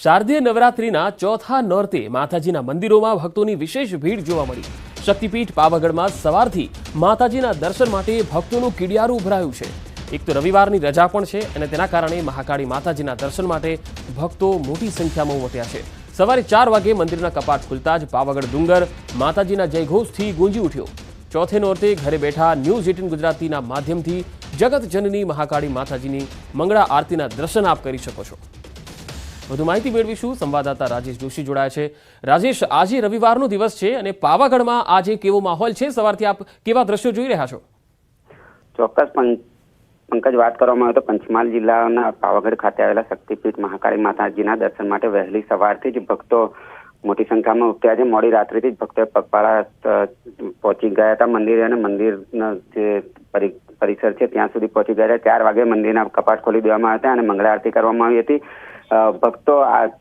શારદીય નવરાત્રિના ચોથા નોરતે માતાજીના મંદિરોમાં ભક્તોની વિશેષ ભીડ જોવા મળી। શક્તિપીઠ પાવાગઢમાં સવારથી માતાજીના દર્શન માટે ભક્તોનું કીડિયારું ઉભરાયું છે। એક તો રવિવારની રજા પણ છે અને તેના કારણે મહાકાળી માતાજીના દર્શન માટે ભક્તો મોટી સંખ્યામાં ઉમટ્યા છે। સવારે 4 વાગે મંદિરના કપાટ ખુલતા જ પાવાગઢ ડુંગર માતાજીના જયઘોષથી ગુંજી ઉઠ્યો। ચોથે નોરતે ઘરે બેઠા ન્યૂઝ 18 ગુજરાતીના માધ્યમથી જગત જનની મહાકાળી માતાજીની મંગળા આરતીના દર્શન આપ કરી શકો છો। વધુ માહિતી મેળવીશું, સંવાદદાતા રાજેશ જોશી જોડાયા છે। રાજેશ, આજે રવિવારનો દિવસ છે અને પાવાગઢમાં આજે કેવો માહોલ છે? સવારથી આપ કેવા દ્રશ્યો જોઈ રહ્યા છો? ચોક્કસ પંકજ, વાત કરવામાં આવે તો પંચમહાલ જિલ્લાના પાવાગઢ ખાતે આવેલા શક્તિપીઠ મહાકાળી માતાજીના દર્શન માટે વહેલી સવારથી જ ભક્તો મોટી સંખ્યામાં ઉમટ્યા છે। મોડી રાત્રિથી જ ભક્તોએ પગપાળા પહોંચી ગયા હતા મંદિરે અને મંદિરના જે પરિસર છે ત્યાં સુધી પહોંચી ગયા હતા। 4 વાગે મંદિરના કપાટ ખોલી દેવામાં આવ્યા હતા અને મંગળા આરતી કરવામાં આવી હતી। ભક્તો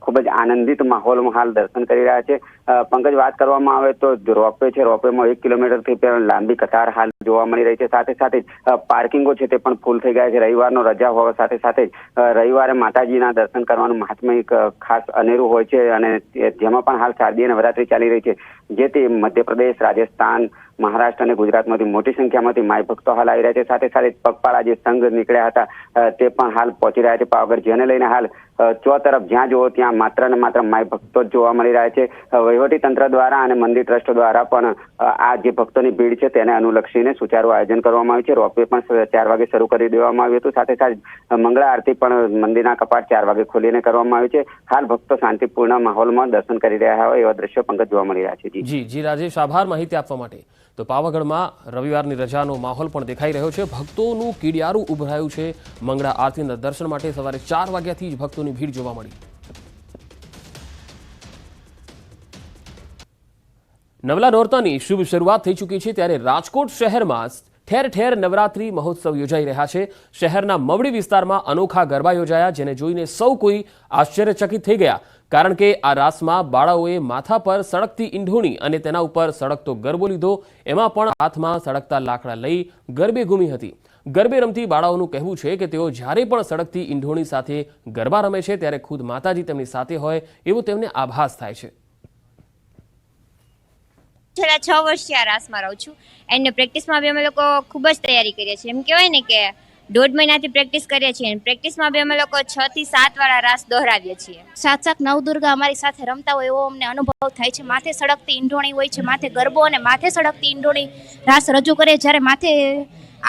ખૂબ જ આનંદિત માહોલમાં હાલ દર્શન કરી રહ્યા છે। પંકજ, વાત કરવામાં આવે તો રોપવે છે, રોપવેમાં 1 કિલોમીટરથી પણ લાંબી કતાર હાલ જોવા મળી રહી છે। સાથે સાથે પાર્કિંગો છે તે પણ ફૂલ થઈ ગયા છે। રવિવારનો રજા હોવા સાથે સાથે રવિવારે માતાજીના દર્શન કરવાનું મહાત્મ્ય એક ખાસ અનેરું હોય છે અને જેમાં પણ હાલ શારદીય નવરાત્રી ચાલી રહી છે, જેથી મધ્યપ્રદેશ, રાજસ્થાન, મહારાષ્ટ્ર અને ગુજરાતમાંથી મોટી સંખ્યામાંથી માય ભક્તો હાલ આવી રહ્યા છે। સાથે સાથે પગપાળા જે સંઘ નીકળ્યા હતા તે પણ હાલ પહોંચી રહ્યા છે પાવાગઢ, જેને લઈને હાલ તરફ જ્યાં જુઓ ત્યાં માત્ર ને માત્ર માય ભક્તો જ જોવા મળી રહ્યા છે। વહીવટી તંત્ર દ્વારા અને મંદિર ટ્રસ્ટ દ્વારા પણ આ જે ભક્તોની ભીડ છે તેને અનુલક્ષીને સુચારું આયોજન કરવામાં આવ્યું છે। રોપવે પણ 4 વાગે શરૂ કરી દેવામાં આવ્યું હતું। સાથે સાથે મંગળા આરતી પણ મંદિરના કપાટ 4 વાગે ખોલીને કરવામાં આવ્યું છે। હાલ ભક્તો શાંતિપૂર્ણ માહોલમાં દર્શન કરી રહ્યા હોય એવા દ્રશ્યો પંકજ જોવા મળી રહ્યા છે। જી રાજેશ, આભાર માહિતી આપવા માટે। તો પાવાગઢમાં રવિવારની રજાનો માહોલ પણ દેખાઈ રહ્યો છે। ભક્તોનું કીડિયારું ઉભરાયું છે। મંગળા આરતીના દર્શન માટે સવારે 4 વાગ્યાથી જ ભક્તોની ભીડ જોવા મળી। નવલા નોરતાની શુભ શરૂઆત થઈ ચૂકી છે, ત્યારે રાજકોટ શહેરમાં ઠેર ઠેર નવરાત્રી મહોત્સવ યોજાઈ રહ્યા છે। શહેરના મવડી વિસ્તારમાં અનોખા ગરબા યોજાયા, જેને જોઈને સૌ કોઈ આશ્ચર્યચકિત થઈ ગયા, કારણ કે આ રાસમાં બાળાઓએ માથા પર સળગતી ઈંઢોણી અને તેના ઉપર સળગતો ગરબો લીધો। એમાં પણ હાથમાં સળગતા લાકડા લઈ ગરબે ઘૂમી હતી। ગરબે રમતી બાળાઓનું કહેવું છે કે તેઓ જ્યારે પણ સળગતી ઈંઢોણી સાથે ગરબા રમે છે ત્યારે ખુદ માતાજી તેમની સાથે હોય એવો તેમને આભાસ થાય છે। છેલ્લા 6 વર્ષથી આ રાસમાં રહું છું એન્ડ પ્રેક્ટિસમાં બી અમે લોકો ખૂબ જ તૈયારી કરીએ છીએ। એમ કહેવાય ને કે 1.5 મહિનાથી પ્રેક્ટિસ કરીએ છીએ અને પ્રેક્ટિસમાં બી અમે લોકો 6 થી 7 વાર આ રાસ દોહરાવીએ છીએ। સાક્ષાત નવદુર્ગા અમારી સાથે રમતા હોય એવો અમને અનુભવ થાય છે। માથે સળગતી ઈંઢોણી હોય છે, માથે ગરબો અને માથે સળગતી ઈંઢોણી રાસ રજૂ કરે, જ્યારે માથે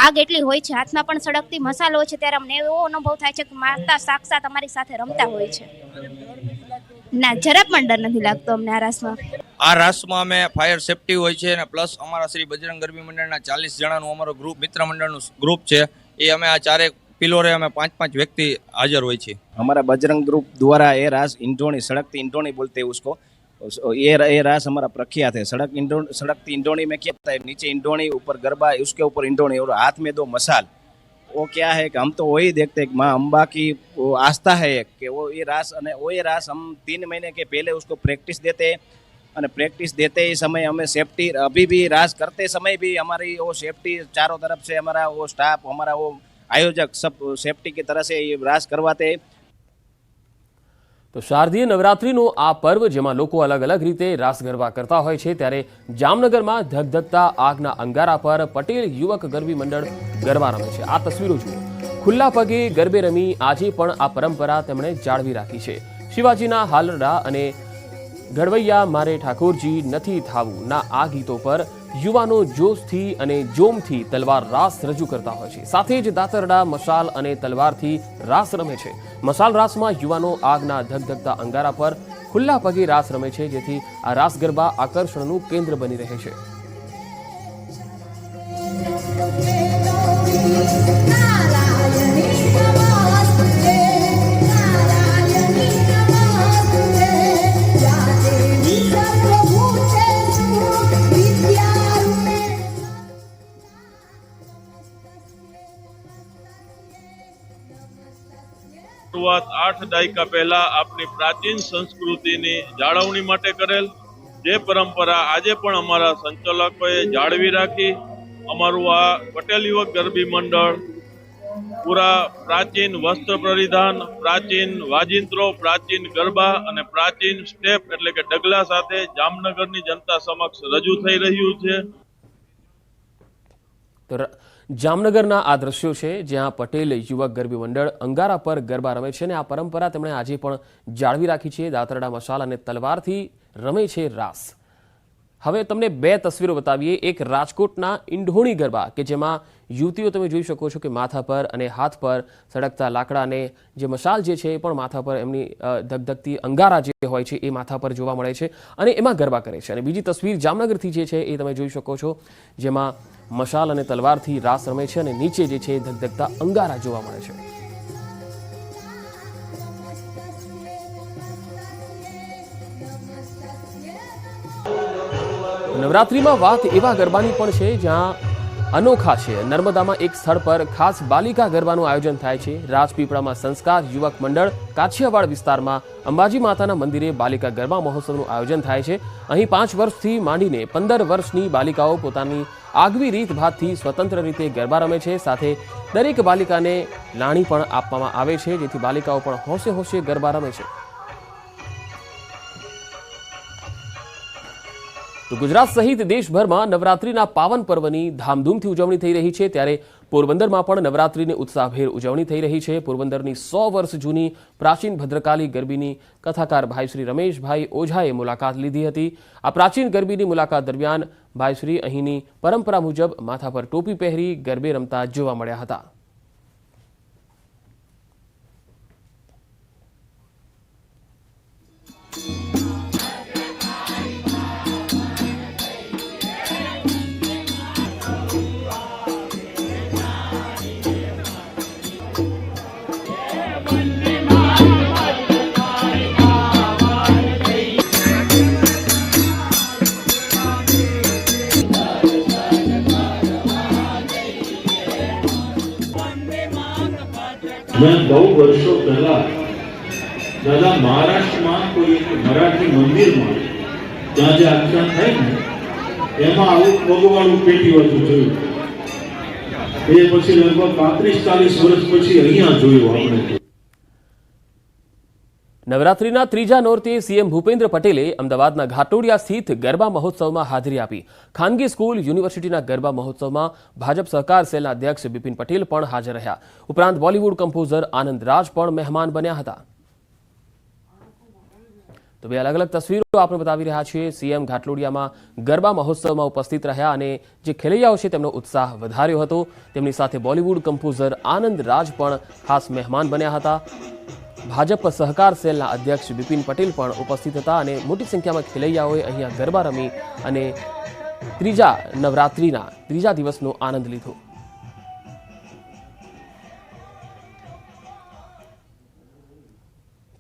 આગ એટલી હોય છે, હાથમાં પણ સળગતી મસાલો હોય છે, ત્યારે અમને એવો અનુભવ થાય છે કે માતા સાક્ષાત અમારી સાથે રમતા હોય છે। ના, જરા પણ ડર નથી લાગતો અમને આ રાસમાં। આ રાસમાં અમે ફાયર સેફટી હોય છે અને પ્લસ અમારા શ્રી બજરંગ ગરબી મંડળના 40 જણાનું અમારો ગ્રુપ, મિત્ર મંડળનું ગ્રુપ છે। એ અમે આ 4 પિલોરે અમે 5-5 व्यक्ति हाजिर हुए थे। हमारा बजरंग ग्रुप द्वारा ये रास इंडोनी, सड़कती इंडोनी बोलते हैं उसको। ये रास हमारा प्रख्यात है। सड़कती इंडोनी में क्या होता है, नीचे इंडोनी, ऊपर गरबा, उसके ऊपर इंडोनी और हाथ में 2 मसाल। वो क्या है कि हम तो वही देखते हैं, माँ अम्बा की वो आस्था है कि वो ये रास हम 3 महीने के पहले उसको प्रैक्टिस देते हैं और प्रैक्टिस देते ही समय हमें सेफ्टी, अभी भी रास करते समय भी हमारी वो सेफ्टी चारों तरफ से हमारा वो स्टाफ, हमारा वो आयोजक सब सेफ्टी की तरह से ये रास करवाते हैं। તો શારદીય નવરાત્રીનો આ પર્વ, જેમાં લોકો અલગ અલગ રીતે રાસ ગરબા કરતા હોય છે, ત્યારે જામનગરમાં ધગધગતા આગના અંગારા પર પટેલ યુવક ગરબી મંડળ ગરબા રમે છે। આ તસવીરો જુઓ। ખુલ્લા પગે ગરબે રમી આજે પણ આ પરંપરા તેમણે જાળવી રાખી છે। શિવાજીના હાલરડા અને ઘડવૈયા મારે ઠાકોરજી નથી થાવું ના આ ગીતો પર યુવાનો જોશથી અને જોમથી તલવાર રાસ રજૂ કરતા હોય છે। સાથે જ દાતરડા, મશાલ અને તલવારથી રાસ રમે છે। મશાલ રાસમાં યુવાનો આગના ધગધગતા અંગારા પર ખુલ્લા પગે રાસ રમે છે, જેથી આ રાસ ગરબા આકર્ષણનું કેન્દ્ર બની રહે છે। शुरुआत 8 દાયકા પહેલા આપણી પ્રાચીન સંસ્કૃતિની જાળવણી માટે કરેલ જે પરંપરા આજે પણ અમારા સંચાલકોએ જાળવી રાખી। અમારું આ પટેલ યુવક ગરબી મંડળ પૂરા પ્રાચીન વસ્ત્ર પરિધાન, પ્રાચીન વાજિંત્રો, પ્રાચીન ગરબા અને પ્રાચીન સ્ટેપ એટલે કે ડગલા સાથે જામનગરની જનતા સમક્ષ રજૂ થઈ રહ્યું છે. તો જામનગરના આ દ્રશ્યો છે જ્યાં પટેલ યુવક ગરબી મંડળ અંગારા પર ગરબા રમે છે અને આ પરંપરા તેમણે આજે પણ જાળવી રાખી છે. દાતરડા મશાલ અને તલવારથી રમે છે રાસ. હવે તમને બે તસવીરો બતાવીએ. એક રાજકોટના ઈંઢોણી ગરબા કે જેમાં યુવતીઓ તમે જોઈ શકો છો કે માથા પર અને હાથ પર સળગતા લાકડા અને જે મશાલ જે છે એ પણ માથા પર એમની ધગધગતી અંગારા જે હોય છે એ માથા પર જોવા મળે છે અને એમાં ગરબા કરે છે. અને બીજી તસવીર જામનગરથી જે છે એ તમે જોઈ શકો છો જેમાં મશાલ અને તલવારથી રાસ રમે છે અને નીચે જે છે ધગધગતા અંગારા જોવા મળે છે. નવરાત્રીમાં વાત એવા ગરબાની પણ છે જ્યાં અનોખા છે. નર્મદામાં એક સ્થળ પર ખાસ બાલિકા ગરબાનું આયોજન થાય છે. રાજપીપળામાં સંસ્કાર યુવક મંડળ કાછિયાવાડ વિસ્તારમાં અંબાજી માતાના મંદિરે બાલિકા ગરબા મહોત્સવનું આયોજન થાય છે. અહીં 5 વર્ષથી માંડીને 15 વર્ષની બાલિકાઓ પોતાની આગવી રીતભાતથી સ્વતંત્ર રીતે ગરબા રમે છે. સાથે દરેક બાલિકાને લાણી પણ આપવામાં આવે છે જેથી બાલિકાઓ પણ હોંશે હોંશે ગરબા રમે છે. તો ગુજરાત સહિત દેશભરમાં નવરાત્રીના પાવન પર્વની ધામધૂમથી ઉજવણી થઈ રહી છે. ત્યારે પોરબંદરમાં પણ નવરાત્રીની ઉત્સાહભેર ઉજવણી થઈ રહી છે. પોરબંદરની 100 વર્ષ જૂની પ્રાચીન ભદ્રકાલી ગરબીની કથાકાર ભાઈ શ્રી રમેશભાઈ ઓઝાએ મુલાકાત લીધી હતી. આ પ્રાચીન ગરબીની મુલાકાત દરમિયાન ભાઈ શ્રી અહીંની પરંપરા મુજબ માથા પર ટોપી પહેરી ગરબે રમતા જોવા મળ્યા હતા. मैं 2 वर्षों पहला दादा महाराष्ट्र में कोई एक मराठी मंदिर में ज्યાં જે આખ્યાન થાય ને એમાં આવું પગવાળું પેટી વાળું જોયું. એ પછી લગભગ 35-40 વર્ષ પછી અહીંયા જોયું આપણે. નવરાત્રીના ત્રીજા નોરતે સીએમ ભૂપેન્દ્ર પટેલે અમદાવાદના ઘાટોડિયા સ્થિત ગરબા મહોત્સવમાં હાજરી આપી. ખાનગી સ્કૂલ યુનિવર્સિટીના ગરબા મહોત્સવમાં ભાજપ સહકાર સેલના અધ્યક્ષ બિપિન પટેલ પણ હાજર રહ્યા. ઉપરાંત બોલિવૂડ કમ્પોઝર આનંદ રાજ પણ મહેમાન બન્યા હતા. તો બે અલગ અલગ તસવીરો આપણે બતાવી રહ્યા છીએ. સીએમ ઘાટલોડિયામાં ગરબા મહોત્સવમાં ઉપસ્થિત રહ્યા અને જે ખેલૈયાઓ છે તેમનો ઉત્સાહ વધાર્યો હતો. તેમની સાથે બોલિવૂડ કમ્પોઝર આનંદ રાજ પણ ખાસ મહેમાન બન્યા હતા. ભાજપ સહકાર સેલના અધ્યક્ષ બિપિન પટેલ પણ ઉપસ્થિત હતા અને મોટી સંખ્યામાં ખેલૈયાઓએ અહીંયા ગરબા રમી અને ત્રીજા નવરાત્રીના ત્રીજા દિવસનો આનંદ લીધો.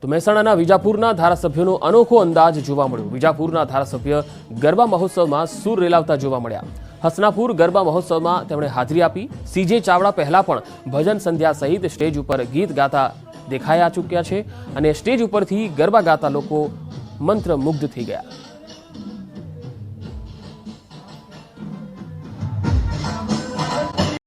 તો મહેસાણાના વિજાપુરના ધારાસભ્યોનો અનોખો અંદાજ જોવા મળ્યો. વિજાપુરના ધારાસભ્ય ગરબા મહોત્સવમાં સૂર રેલાવતા જોવા મળ્યા. હસનાપુર ગરબા મહોત્સવમાં તેમણે હાજરી આપી. સીજે ચાવડા પહેલા પણ ભજન સંધ્યા સહિત સ્ટેજ ઉપર ગીત ગાતા દેખાયા ચૂક્યા છે અને સ્ટેજ ઉપરથી ગરબા ગાતા લોકો મંત્રમુગ્ધ થઈ ગયા.